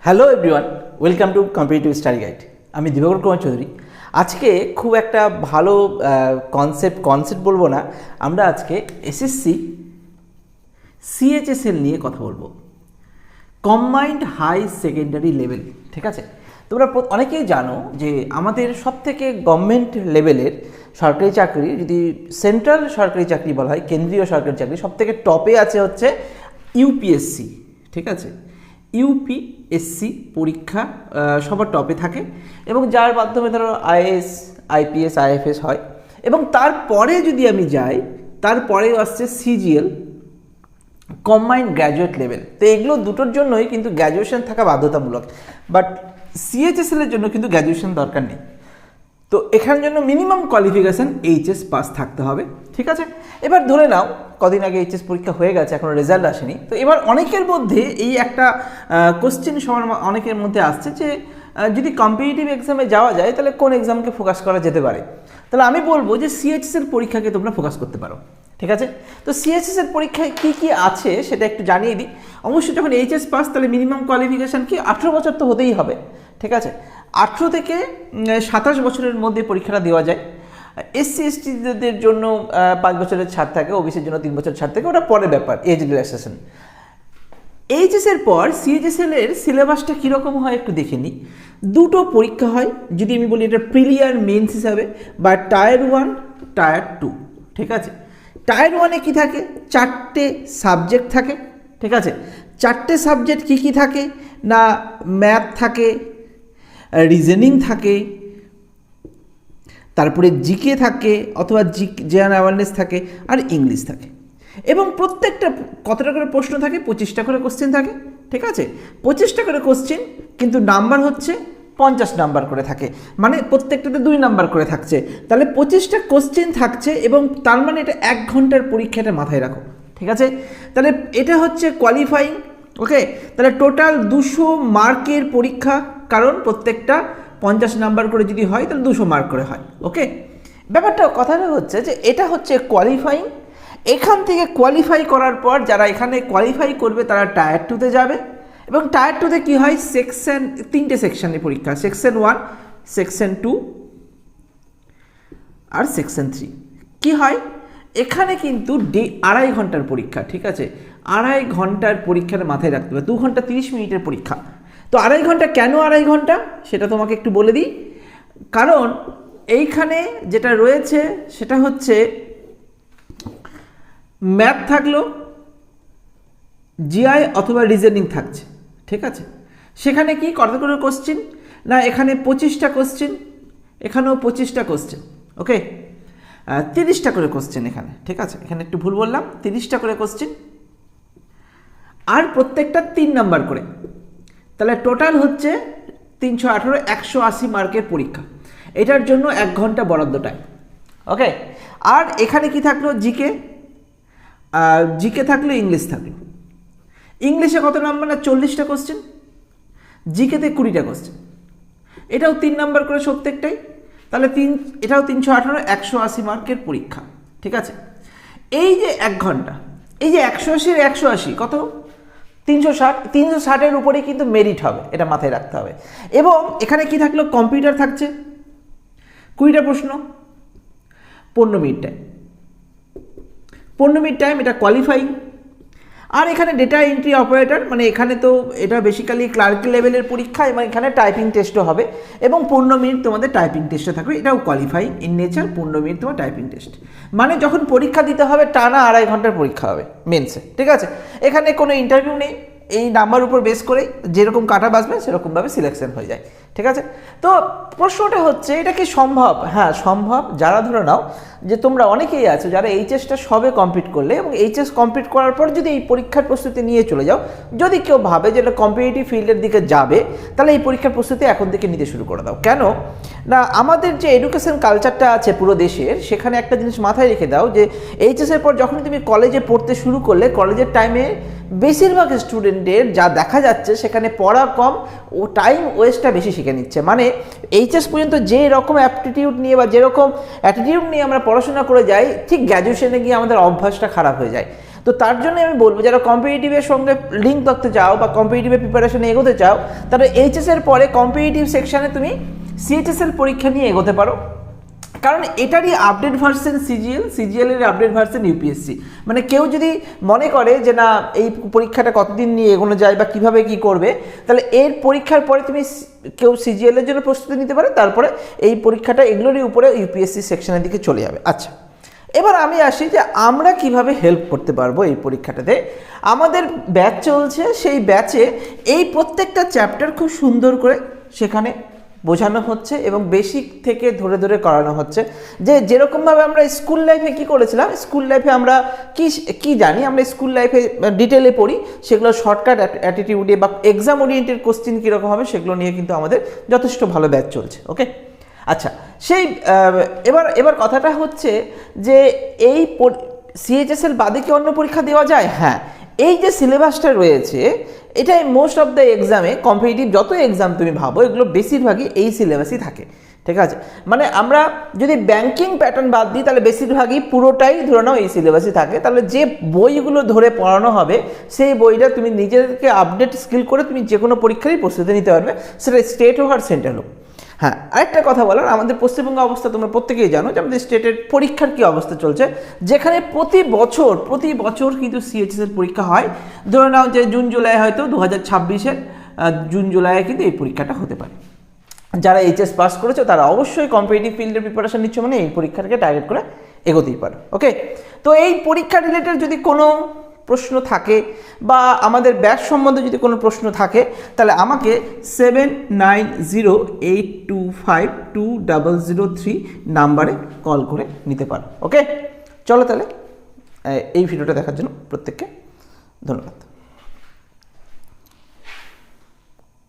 Hello everyone, welcome to competitive study guide. আমি দিবাকর কুমার চৌধুরী। আজকে খুব একটা ভালো কনসেপ্ট বলবো না, আমরা আজকে এসএসসি সিএইচএসএল নিয়ে কথা বলবো, কম্বাইন্ড হাই সেকেন্ডারি লেভেল। ঠিক আছে, তোমরা অনেকেই জানো যে আমাদের সবথেকে গভর্নমেন্ট লেভেলের সরকারি চাকরি, যদি সেন্ট্রাল সরকারি চাকরি বলা হয়, কেন্দ্রীয় সরকারি চাকরি, সবথেকে টপে আছে হচ্ছে ইউপিএসসি। ঠিক আছে, ইউপিএসসি পরীক্ষা সবার টপে থাকে এবং যার মাধ্যমে ধরো আইএএস, আইপিএস, আইএফএস হয়। এবং তারপরে যদি আমি যাই, তারপরে আসছে সিজিএল, কম্বাইন্ড গ্র্যাজুয়েট লেভেল। তো এগুলো দুটোর জন্যই কিন্তু গ্র্যাজুয়েশন থাকা বাধ্যতামূলক, বাট সিএইচএসএল এর জন্য কিন্তু গ্র্যাজুয়েশন দরকার নেই। তো এখানের জন্য মিনিমাম কোয়ালিফিকেশান এইচএস পাস থাকতে হবে। ঠিক আছে, এবার ধরে নাও কদিন আগে এইচএস পরীক্ষা হয়ে গেছে, এখনও রেজাল্ট আসেনি। তো এবার অনেকের মধ্যে এই একটা কোশ্চেন সবার অনেকের মধ্যে আসছে যে যদি কম্পিটিটিভ এক্সামে যাওয়া যায় তাহলে কোন এক্সামকে ফোকাস করা যেতে পারে। তাহলে আমি বলবো যে সিএইচএসএল পরীক্ষাকে তোমরা ফোকাস করতে পারো। ঠিক আছে, তো সিএইচএসএল পরীক্ষায় কী কী আছে সেটা একটু জানিয়ে দিই। অবশ্যই যখন এইচএস পাস, তাহলে মিনিমাম কোয়ালিফিকেশান কি 18 বছর তো হতেই হবে। ঠিক আছে, 18 থেকে 27 বছরের মধ্যে পরীক্ষাটা দেওয়া যায়। এসসি এসটিদের জন্য 5 বছরের ছাড় থাকে, ওবিসির জন্য 3 বছর ছাড় থাকে, ওটা পরের ব্যাপার, এজ রিল্যাক্সেশন। এইচএসের পর সিএইচএসএল এর সিলেবাসটা কীরকম হয় একটু দেখে নিই। দুটো পরীক্ষা হয়, যদি আমি বলি এটা প্রিলিয়ার মেন্স হিসাবে, বা টায়ার 1, টায়ার 2। ঠিক আছে, টায়ার 1-এ কী থাকে, 4টে সাবজেক্ট থাকে। ঠিক আছে, 4টে সাবজেক্ট কী কী থাকে না, ম্যাথ থাকে, রিজনিং থাকে, তারপরে জিকে থাকে অথবা জেনারেল অ্যাওয়ারনেস থাকে, আর ইংলিশ থাকে। এবং প্রত্যেকটা কতটা করে প্রশ্ন থাকে, 25টা করে কোশ্চেন থাকে। ঠিক আছে, 25টা করে কোশ্চেন, কিন্তু নাম্বার হচ্ছে 50 নাম্বার করে থাকে, মানে প্রত্যেকটাতে 2 নাম্বার করে থাকছে। তাহলে 25টা কোশ্চেন থাকছে, এবং তার মানে এটা 1 ঘন্টার পরীক্ষাটা মাথায় রাখো। ঠিক আছে, তাহলে এটা হচ্ছে কোয়ালিফাইং। ওকে, তাহলে টোটাল 200 মার্কের পরীক্ষা, কারণ প্রত্যেকটা 50 নাম্বার করে যদি হয় তাহলে 200 মার্ক করে হয়। ওকে, কথাটা হচ্ছে যে এটা হচ্ছে কোয়ালিফাইং। এখান থেকে কোয়ালিফাই করার পর যারা এখানে কোয়ালিফাই করবে তারা টায়ার 2-তে যাবে, এবং টায়ার 2-তে কী হয়, সেকশন 3টে সেকশানে পরীক্ষা, সেকশন 1, সেকশন 2 আর সেকশন 3। কী হয়, এখানে কিন্তু 2.5 ঘন্টার পরীক্ষা। ঠিক আছে, 2.5 ঘন্টার পরীক্ষাটা মাথায় রাখতে হবে। 2 ঘন্টা 30 মিনিটের পরীক্ষা। তো 2.5 ঘন্টা কেন 2.5 ঘন্টা সেটা তোমাকে একটু বলে দিই। কারণ এইখানে যেটা রয়েছে সেটা হচ্ছে ম্যাথ থাকলো, জিআই অথবা রিজনিং থাকছে। ঠিক আছে, সেখানে কি কত করে কোশ্চেন না, এখানে 25টা কোশ্চেন, এখানেও 25টা কোশ্চেন। ওকে, 30টা করে কোশ্চেন এখানে। ঠিক আছে, এখানে একটু ভুল বললাম, 30টা করে কোশ্চেন, আর প্রত্যেকটা 3 নাম্বার করে। তাহলে টোটাল হচ্ছে 318, 180 মার্কের পরীক্ষা। এটার জন্য 1 ঘন্টা বরাদ্দ টাইম। ওকে, আর এখানে কি থাকলো, জিকে থাকলো, ইংলিশ থাকলো। ইংলিশে কত নাম্বার না, 40টা কোশ্চেন, জিকেতে 20টা কোশ্চেন, এটাও 3 নাম্বার করে প্রত্যেকটাই। তাহলে এটাও 318, 180 মার্কের পরীক্ষা। ঠিক আছে, এই যে 1 ঘন্টা, এই যে 180-এর 180 কত, 360, 360-এর উপরেই কিন্তু মেরিট হবে, এটা মাথায় রাখতে হবে। এবং এখানে কি থাকলো, কম্পিউটার থাকছে, 20টা প্রশ্ন, 15 মিনিট টাইম, 15 মিনিট টাইম, এটা কোয়ালিফাইং। আর এখানে ডেটা এন্ট্রি অপারেটর, মানে এখানে তো এটা বেসিক্যালি ক্লার্ক লেভেলের পরীক্ষা, এবং এখানে টাইপিং টেস্টও হবে, এবং 15 মিনিট তোমাদের টাইপিং টেস্টে থাকবে, এটাও কোয়ালিফাইং ইন নেচার। 15 মিনিট তোমার টাইপিং টেস্ট, মানে যখন পরীক্ষা দিতে হবে টানা 2.5 ঘন্টার পরীক্ষা হবে মেন্সে। ঠিক আছে, এখানে কোনো ইন্টারভিউ নেই, এই নাম্বার উপর বেস করে যেরকম কাটা বাজবে সেরকমভাবে সিলেকশন হয়ে যায়। ঠিক আছে, তো প্রশ্নটা হচ্ছে এটা কি সম্ভব? হ্যাঁ সম্ভব। যারা ধরে নাও যে তোমরা অনেকেই আছো যারা এইচএসটা সবে কমপ্লিট করলে, এবং এইচএস কমপ্লিট করার পর যদি এই পরীক্ষার প্রস্তুতি নিয়ে চলে যাও, যদি কেউ ভাবে যে এটা কম্পিটিটিভ ফিল্ডের দিকে যাবে, তাহলে এই পরীক্ষার প্রস্তুতি এখন থেকে নিতে শুরু করে দাও। কেন না, আমাদের যে এডুকেশন কালচারটা আছে পুরো দেশের, সেখানে একটা জিনিস মাথায় রেখে দাও যে এইচএসের পর যখন তুমি কলেজে পড়তে শুরু করলে, কলেজের টাইমে বেশিরভাগ স্টুডেন্টের যা দেখা যাচ্ছে সেখানে পড়া কম ও টাইম ওয়েস্টটা বেশি শিখে নিচ্ছে। মানে এইচএস পর্যন্ত যে রকম অ্যাপটিটিউড নিয়ে বা যেরকম অ্যাটিটিউড নিয়ে আমরা পড়াশোনা করে যাই, ঠিক গ্র্যাজুয়েশনে গিয়ে আমাদের অভ্যাসটা খারাপ হয়ে যায়। তো তার জন্য আমি বলবো যারা কম্পিটিটিভের সঙ্গে লিঙ্ক করতে চাও বা কম্পিটিটিভের প্রিপারেশনে এগোতে চাও, তাহলে এইচএসের পরে কম্পিটিটিভ সেকশানে তুমি সিএইচএসএল পরীক্ষা নিয়ে এগোতে পারো, কারণ এটারই আপডেট ভার্সন সিজিএল এর আপডেট ভার্সন ইউপিএসসি। মানে কেউ যদি মনে করে যে না এই পরীক্ষাটা কতদিন নিয়ে এগোনো যায় বা কিভাবে কি করবে, তাহলে এর পরীক্ষার পরে তুমি কেউ সিজিএল এর জন্য প্রস্তুতি নিতে পারে, তারপরে এই পরীক্ষাটা এগুলোরই উপরে ইউপিএসসি সেকশনের দিকে চলে যাবে। আচ্ছা, এবার আমি আসি যে আমরা কিভাবে হেল্প করতে পারবো এই পরীক্ষাটাতে। আমাদের ব্যাচ চলছে, সেই ব্যাচে এই প্রত্যেকটা চ্যাপ্টার খুব সুন্দর করে সেখানে বোঝানো হচ্ছে এবং বেসিক থেকে ধরে ধরে করানো হচ্ছে। যে যেরকমভাবে আমরা স্কুল লাইফে কি করেছিলাম, স্কুল লাইফে আমরা কি জানি, আমরা স্কুল লাইফে ডিটেলে পড়ি, সেগুলো শর্টকাট অ্যাটিটিউডে বা এক্সাম ওরিয়েন্টেড কোশ্চেন কীরকম হবে সেগুলো নিয়ে কিন্তু আমাদের যথেষ্ট ভালো ব্যাচ চলছে। ওকে, আচ্ছা, সেই এবার কথাটা হচ্ছে যে এই সিএইচএসএল বাদে কি অন্য পরীক্ষা দেওয়া যায়? হ্যাঁ, এই যে সিলেবাসটা রয়েছে এটাই মোস্ট অফ দ্য এক্সামে, কম্পিটিটিভ যত এক্সাম তুমি ভাবো এগুলো বেশিরভাগই এই সিলেবাসই থাকে, ঠিক আছে। মানে আমরা যদি ব্যাংকিং প্যাটার্ন বাদ দিই তাহলে বেশিরভাগই পুরোটাই ধরে নাও এই সিলেবাসই থাকে। তাহলে যে বইগুলো ধরে পড়ানো হবে সেই বইটা তুমি নিজেদেরকে আপডেট স্কিল করে তুমি যে কোনো পরীক্ষারই প্রস্তুতি নিতে পারবে, সেটা স্টেট হোক আর সেন্ট্রাল হোক। হ্যাঁ, আরেকটা কথা বলার, আমাদের পশ্চিমবঙ্গ অবস্থা তোমরা প্রত্যেকেই জানো যে আমাদের স্টেটের পরীক্ষার কী অবস্থা চলছে, যেখানে প্রতি বছর কিন্তু সিএইচএসের পরীক্ষা হয়। ধরে নাও যে জুন জুলাই হয়তো 2026-এর জুন জুলাইয়ে কিন্তু এই পরীক্ষাটা হতে পারে। যারা এইচএস পাস করেছো তারা অবশ্যই কম্পিটিটিভ ফিল্ডের প্রিপারেশন নিচ্ছ, মানে এই পরীক্ষাটাকে টার্গেট করে এগোতেই পারো। ওকে, তো এই পরীক্ষা রিলেটেড যদি কোনো প্রশ্ন থাকে বা আমাদের ব্যাচ সম্বন্ধে যদি কোনো প্রশ্ন থাকে, তাহলে আমাকে 7908252003 নাম্বারে কল করে নিতে পারো। ওকে, চলো তাহলে এই ভিডিওটা দেখার জন্য প্রত্যেককে ধন্যবাদ।